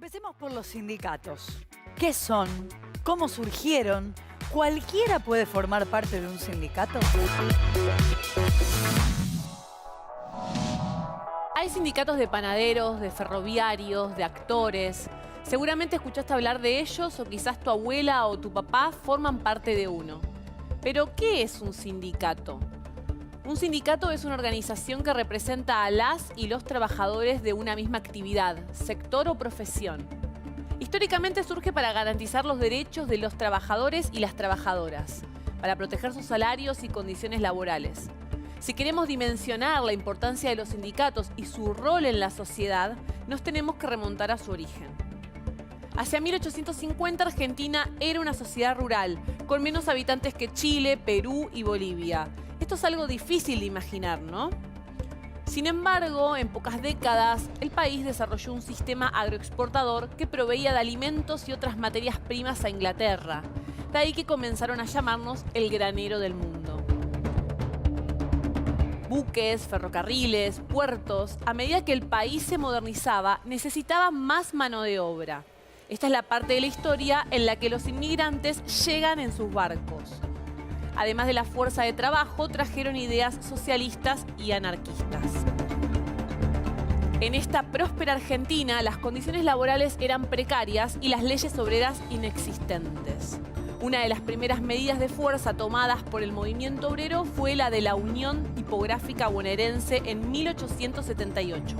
Empecemos por los sindicatos. ¿Qué son? ¿Cómo surgieron? ¿Cualquiera puede formar parte de un sindicato? Hay sindicatos de panaderos, de ferroviarios, de actores. Seguramente escuchaste hablar de ellos o quizás tu abuela o tu papá forman parte de uno. Pero, ¿qué es un sindicato? Un sindicato es una organización que representa a las y los trabajadores de una misma actividad, sector o profesión. Históricamente surge para garantizar los derechos de los trabajadores y las trabajadoras, para proteger sus salarios y condiciones laborales. Si queremos dimensionar la importancia de los sindicatos y su rol en la sociedad, nos tenemos que remontar a su origen. Hacia 1850 Argentina era una sociedad rural, con menos habitantes que Chile, Perú y Bolivia. Esto es algo difícil de imaginar, ¿no? Sin embargo, en pocas décadas, el país desarrolló un sistema agroexportador que proveía de alimentos y otras materias primas a Inglaterra. De ahí que comenzaron a llamarnos el granero del mundo. Buques, ferrocarriles, puertos, a medida que el país se modernizaba, necesitaban más mano de obra. Esta es la parte de la historia en la que los inmigrantes llegan en sus barcos. Además de la fuerza de trabajo, trajeron ideas socialistas y anarquistas. En esta próspera Argentina, las condiciones laborales eran precarias y las leyes obreras inexistentes. Una de las primeras medidas de fuerza tomadas por el movimiento obrero fue la de la Unión Tipográfica Bonaerense en 1878.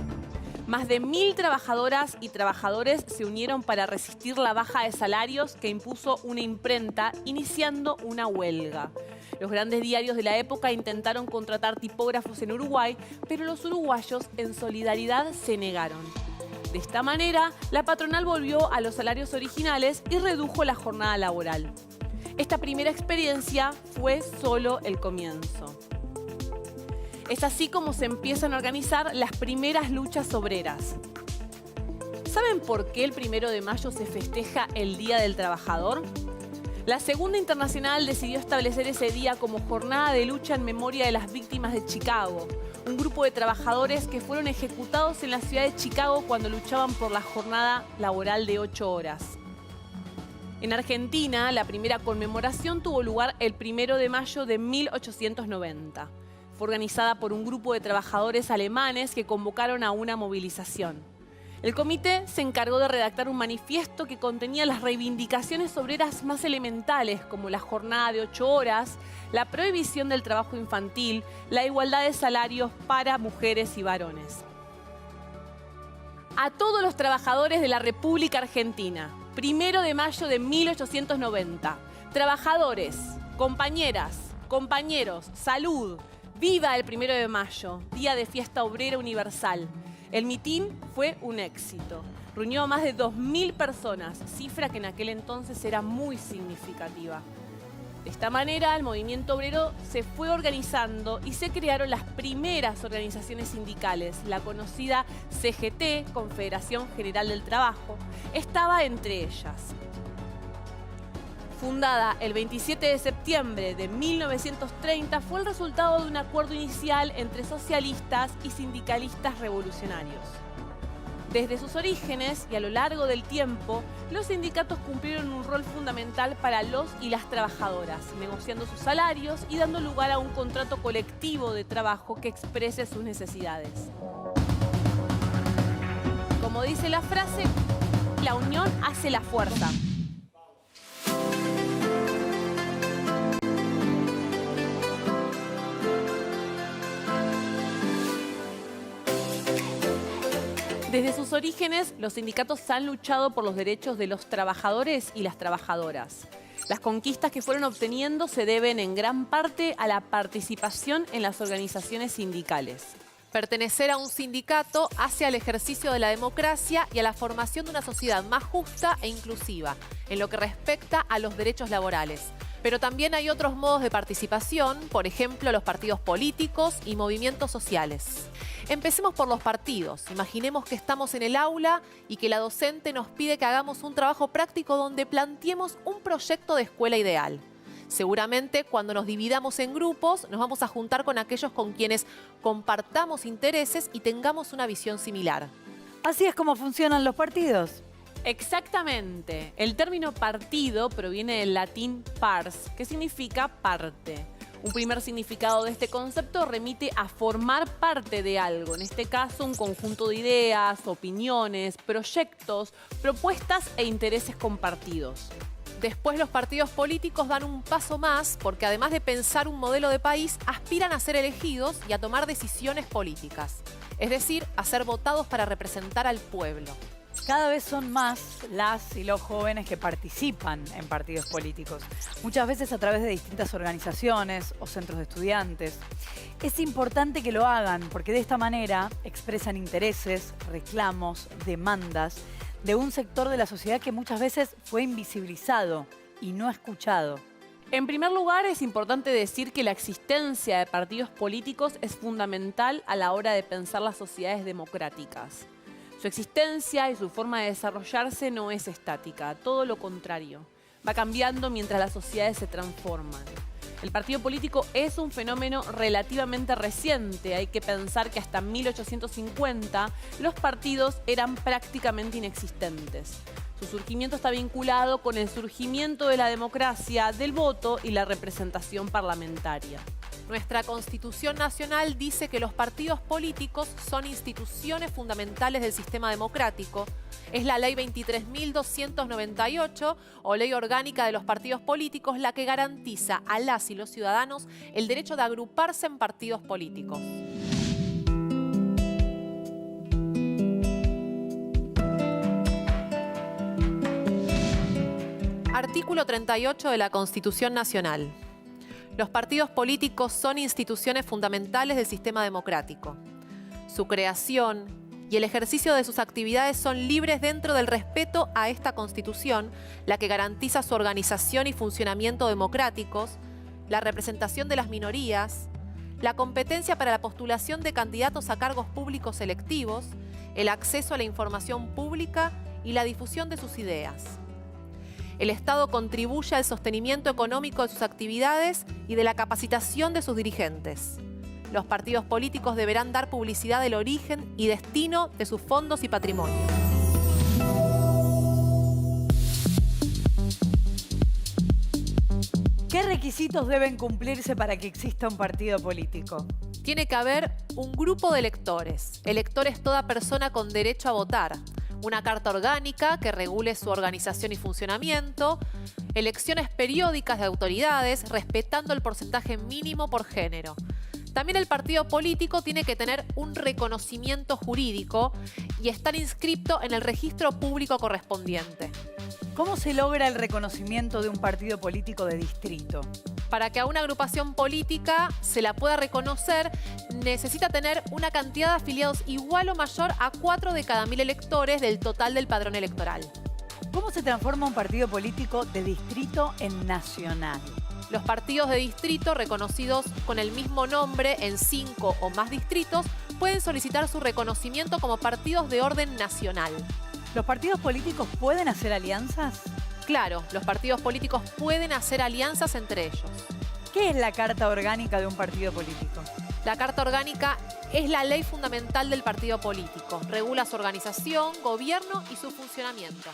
Más de 1000 trabajadoras y trabajadores se unieron para resistir la baja de salarios que impuso una imprenta, iniciando una huelga. Los grandes diarios de la época intentaron contratar tipógrafos en Uruguay, pero los uruguayos en solidaridad se negaron. De esta manera, la patronal volvió a los salarios originales y redujo la jornada laboral. Esta primera experiencia fue solo el comienzo. Es así como se empiezan a organizar las primeras luchas obreras. ¿Saben por qué el 1 de mayo se festeja el Día del Trabajador? La Segunda Internacional decidió establecer ese día como jornada de lucha en memoria de las víctimas de Chicago, un grupo de trabajadores que fueron ejecutados en la ciudad de Chicago cuando luchaban por la jornada laboral de 8 horas. En Argentina, la primera conmemoración tuvo lugar el 1 de mayo de 1890. Fue organizada por un grupo de trabajadores alemanes que convocaron a una movilización. El comité se encargó de redactar un manifiesto que contenía las reivindicaciones obreras más elementales, como la jornada de 8 horas, la prohibición del trabajo infantil, la igualdad de salarios para mujeres y varones. A todos los trabajadores de la República Argentina, 1 de mayo de 1890, trabajadores, compañeras, compañeros, salud. ¡Viva el 1 de mayo, día de fiesta obrera universal! El mitin fue un éxito. Reunió a más de 2000 personas, cifra que en aquel entonces era muy significativa. De esta manera, el movimiento obrero se fue organizando y se crearon las primeras organizaciones sindicales. La conocida CGT, Confederación General del Trabajo, estaba entre ellas. Fundada el 27 de septiembre de 1930, fue el resultado de un acuerdo inicial entre socialistas y sindicalistas revolucionarios. Desde sus orígenes y a lo largo del tiempo, los sindicatos cumplieron un rol fundamental para los y las trabajadoras, negociando sus salarios y dando lugar a un contrato colectivo de trabajo que exprese sus necesidades. Como dice la frase, la unión hace la fuerza. Desde sus orígenes, los sindicatos han luchado por los derechos de los trabajadores y las trabajadoras. Las conquistas que fueron obteniendo se deben en gran parte a la participación en las organizaciones sindicales. Pertenecer a un sindicato hace al ejercicio de la democracia y a la formación de una sociedad más justa e inclusiva en lo que respecta a los derechos laborales. Pero también hay otros modos de participación, por ejemplo, los partidos políticos y movimientos sociales. Empecemos por los partidos. Imaginemos que estamos en el aula y que la docente nos pide que hagamos un trabajo práctico donde planteemos un proyecto de escuela ideal. Seguramente cuando nos dividamos en grupos nos vamos a juntar con aquellos con quienes compartamos intereses y tengamos una visión similar. Así es como funcionan los partidos. Exactamente. El término partido proviene del latín pars, que significa parte. Un primer significado de este concepto remite a formar parte de algo, en este caso un conjunto de ideas, opiniones, proyectos, propuestas e intereses compartidos. Después los partidos políticos dan un paso más porque además de pensar un modelo de país, aspiran a ser elegidos y a tomar decisiones políticas. Es decir, a ser votados para representar al pueblo. Cada vez son más las y los jóvenes que participan en partidos políticos, muchas veces a través de distintas organizaciones o centros de estudiantes. Es importante que lo hagan porque de esta manera expresan intereses, reclamos, demandas de un sector de la sociedad que muchas veces fue invisibilizado y no escuchado. En primer lugar, es importante decir que la existencia de partidos políticos es fundamental a la hora de pensar las sociedades democráticas. Su existencia y su forma de desarrollarse no es estática, todo lo contrario. Va cambiando mientras las sociedades se transforman. El partido político es un fenómeno relativamente reciente. Hay que pensar que hasta 1850 los partidos eran prácticamente inexistentes. Su surgimiento está vinculado con el surgimiento de la democracia, del voto y la representación parlamentaria. Nuestra Constitución Nacional dice que los partidos políticos son instituciones fundamentales del sistema democrático. Es la Ley 23.298 o Ley Orgánica de los Partidos Políticos la que garantiza a las y los ciudadanos el derecho de agruparse en partidos políticos. Artículo 38 de la Constitución Nacional. Los partidos políticos son instituciones fundamentales del sistema democrático. Su creación y el ejercicio de sus actividades son libres dentro del respeto a esta Constitución, la que garantiza su organización y funcionamiento democráticos, la representación de las minorías, la competencia para la postulación de candidatos a cargos públicos electivos, el acceso a la información pública y la difusión de sus ideas. El Estado contribuye al sostenimiento económico de sus actividades y de la capacitación de sus dirigentes. Los partidos políticos deberán dar publicidad del origen y destino de sus fondos y patrimonio. ¿Qué requisitos deben cumplirse para que exista un partido político? Tiene que haber un grupo de electores. Elector es toda persona con derecho a votar. Una carta orgánica que regule su organización y funcionamiento, elecciones periódicas de autoridades, respetando el porcentaje mínimo por género. También el partido político tiene que tener un reconocimiento jurídico y estar inscrito en el registro público correspondiente. ¿Cómo se logra el reconocimiento de un partido político de distrito? Para que a una agrupación política se la pueda reconocer, necesita tener una cantidad de afiliados igual o mayor a 4 de cada 1000 electores del total del padrón electoral. ¿Cómo se transforma un partido político de distrito en nacional? Los partidos de distrito reconocidos con el mismo nombre en 5 o más distritos pueden solicitar su reconocimiento como partidos de orden nacional. ¿Los partidos políticos pueden hacer alianzas? Claro, los partidos políticos pueden hacer alianzas entre ellos. ¿Qué es la Carta Orgánica de un partido político? La Carta Orgánica es la ley fundamental del partido político. Regula su organización, gobierno y su funcionamiento.